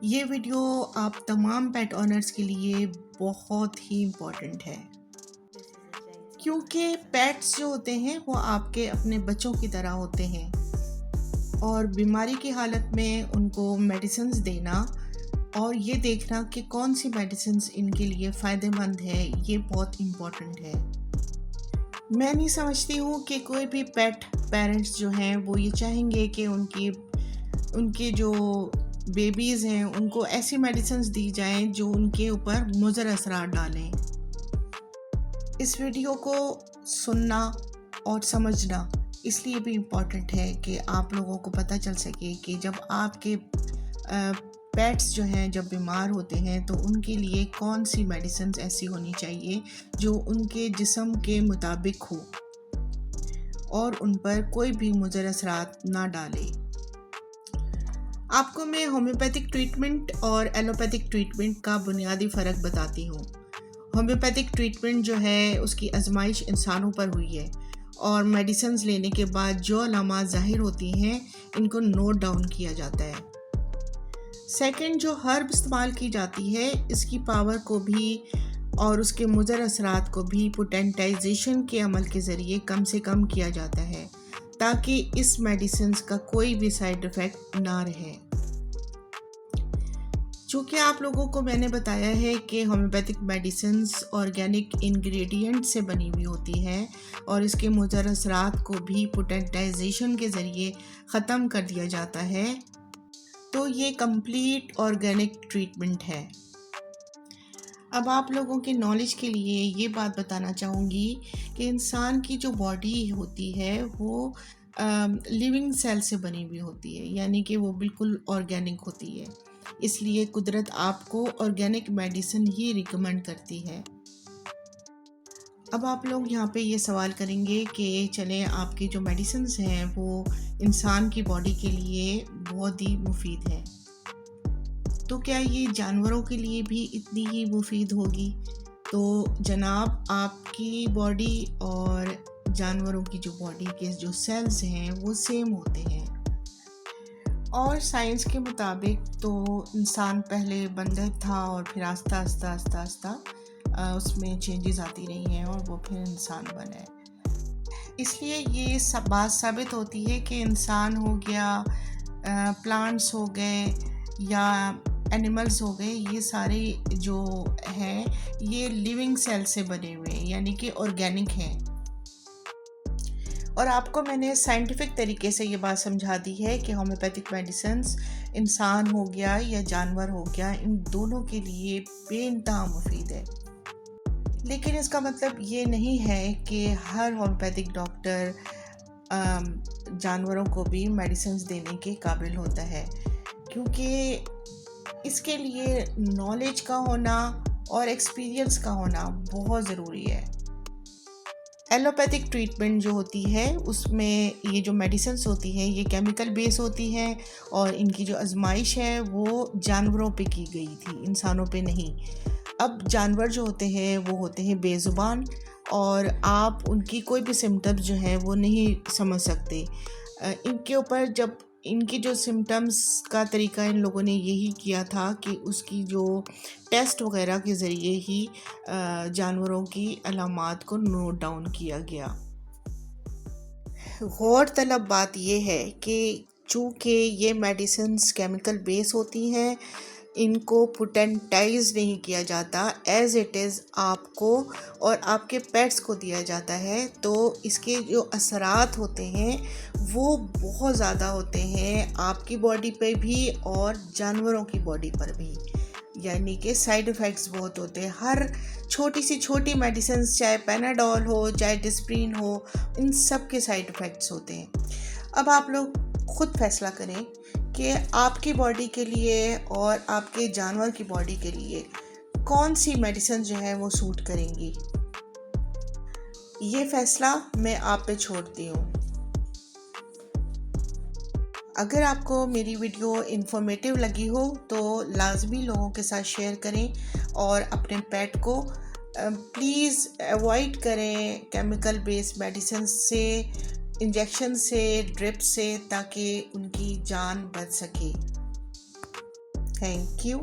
یہ ویڈیو آپ تمام پیٹ اونرز کے لیے بہت ہی امپورٹنٹ ہے، کیونکہ پیٹس جو ہوتے ہیں وہ آپ کے اپنے بچوں کی طرح ہوتے ہیں، اور بیماری کی حالت میں ان کو میڈیسنز دینا اور یہ دیکھنا کہ کون سی میڈیسنز ان کے لیے فائدہ مند ہے، یہ بہت امپورٹنٹ ہے۔ میں نہیں سمجھتی ہوں کہ کوئی بھی پیٹ پیرنٹس جو ہیں وہ یہ چاہیں گے کہ ان کے جو بیبیز ہیں ان کو ایسی میڈیسنز دی جائیں جو ان کے اوپر مضر اثرات ڈالیں۔ اس ویڈیو کو سننا اور سمجھنا اس لیے بھی امپورٹنٹ ہے کہ آپ لوگوں کو پتہ چل سکے کہ جب آپ کے پیٹس جو ہیں جب بیمار ہوتے ہیں تو ان کے لیے کون سی میڈیسنز ایسی ہونی چاہیے جو ان کے جسم کے مطابق ہو اور ان پر کوئی بھی مضر اثرات نہ ڈالے۔ آپ کو میں ہومیوپیتھک ٹریٹمنٹ اور ایلوپیتھک ٹریٹمنٹ کا بنیادی فرق بتاتی ہوں۔ ہومیوپیتھک ٹریٹمنٹ جو ہے اس کی آزمائش انسانوں پر ہوئی ہے، اور میڈیسنز لینے کے بعد جو علامات ظاہر ہوتی ہیں ان کو نوٹ ڈاؤن کیا جاتا ہے۔ سیکنڈ، جو ہرب استعمال کی جاتی ہے اس کی پاور کو بھی اور اس کے مضر اثرات کو بھی پوٹینٹائزیشن کے عمل کے ذریعے کم سے کم کیا جاتا ہے تاکہ اس میڈیسنز کا کوئی بھی سائیڈ ایفیکٹ نہ رہے۔ چونکہ آپ لوگوں کو میں نے بتایا ہے کہ ہومیوپیتھک میڈیسنز آرگینک انگریڈینٹ سے بنی ہوئی ہوتی ہے اور اس کے مضر اثرات کو بھی پوٹینٹائزیشن کے ذریعے ختم کر دیا جاتا ہے، تو یہ کمپلیٹ آرگینک ٹریٹمنٹ ہے۔ اب آپ لوگوں کے نالج کے لیے یہ بات بتانا چاہوں گی کہ انسان کی جو باڈی ہوتی ہے وہ لیونگ سیل سے بنی ہوئی ہوتی ہے، یعنی کہ وہ بالکل آرگینک ہوتی ہے، اس لیے قدرت آپ کو آرگینک میڈیسن ہی ریکمینڈ کرتی ہے۔ اب آپ لوگ یہاں پہ یہ سوال کریں گے کہ چلیں آپ کی جو میڈیسنز ہیں وہ انسان کی باڈی کے لیے بہت ہی مفید ہیں، تو کیا یہ جانوروں کے لیے بھی اتنی ہی مفید ہوگی؟ تو جناب، آپ کی باڈی اور جانوروں کی جو باڈی کے جو سیلز ہیں وہ سیم ہوتے ہیں، اور سائنس کے مطابق تو انسان پہلے بندر تھا اور پھر آہستہ آہستہ آہستہ آہستہ اس میں چینجز آتی رہی ہیں اور وہ پھر انسان بنا ہے۔ اس لیے یہ سب بات ثابت ہوتی ہے کہ انسان ہو گیا، پلانٹس ہو گئے یا اینیملز ہو گئے، یہ سارے جو ہیں یہ لیونگ سیل سے بنے ہوئے ہیں، یعنی کہ آرگینک ہیں۔ اور آپ کو میں نے سائنٹیفک طریقے سے یہ بات سمجھا دی ہے کہ ہومیوپیتھک میڈیسنز انسان ہو گیا یا جانور ہو گیا، ان دونوں کے لیے بے انتہا مفید ہے۔ لیکن اس کا مطلب یہ نہیں ہے کہ ہر ہومیوپیتھک ڈاکٹر جانوروں کو بھی میڈیسنز دینے کے قابل ہوتا ہے، کیونکہ اس کے لیے نالج کا ہونا اور ایکسپیرینس کا ہونا بہت ضروری ہے۔ ایلوپیتھک ٹریٹمنٹ جو ہوتی ہے اس میں یہ جو میڈیسنز ہوتی ہیں یہ کیمیکل بیس ہوتی ہیں، اور ان کی جو آزمائش ہے وہ جانوروں پہ کی گئی تھی، انسانوں پہ نہیں۔ اب جانور جو ہوتے ہیں وہ ہوتے ہیں بے زبان، اور آپ ان کی کوئی بھی سمٹمز جو ہیں وہ نہیں سمجھ سکتے۔ ان کے اوپر جب ان کی جو سمٹمز کا طریقہ ان لوگوں نے یہی کیا تھا کہ اس کی جو ٹیسٹ وغیرہ کے ذریعے ہی جانوروں کی علامات کو نوٹ ڈاؤن کیا گیا۔ غور طلب بات یہ ہے کہ چونکہ یہ میڈیسنز کیمیکل بیس ہوتی ہیں، ان کو پوٹینٹائز نہیں کیا جاتا، ایز اٹ از آپ کو اور آپ کے پیٹس کو دیا جاتا ہے، تو اس کے جو اثرات ہوتے ہیں وہ بہت زیادہ ہوتے ہیں آپ کی باڈی پہ بھی اور جانوروں کی باڈی پر بھی، یعنی کہ سائیڈ ایفیکٹس بہت ہوتے ہیں۔ ہر چھوٹی سی چھوٹی میڈیسنز، چاہے پیناڈول ہو چاہے ڈسپرین ہو، ان سب کے سائیڈ ایفیکٹس ہوتے ہیں۔ اب آپ لوگ خود فیصلہ کریں کہ آپ کی باڈی کے لیے اور آپ کے جانور کی باڈی کے لیے کون سی میڈیسن جو ہے وہ سوٹ کریں گی۔ یہ فیصلہ میں آپ پہ چھوڑتی ہوں۔ اگر آپ کو میری ویڈیو انفارمیٹیو لگی ہو تو لازمی لوگوں کے ساتھ شیئر کریں، اور اپنے پیٹ کو پلیز اوائڈ کریں کیمیکل بیس میڈیسن سے، انجیکشن سے، ڈرپ سے، تاکہ ان کی جان بچ سکے۔ Thank you.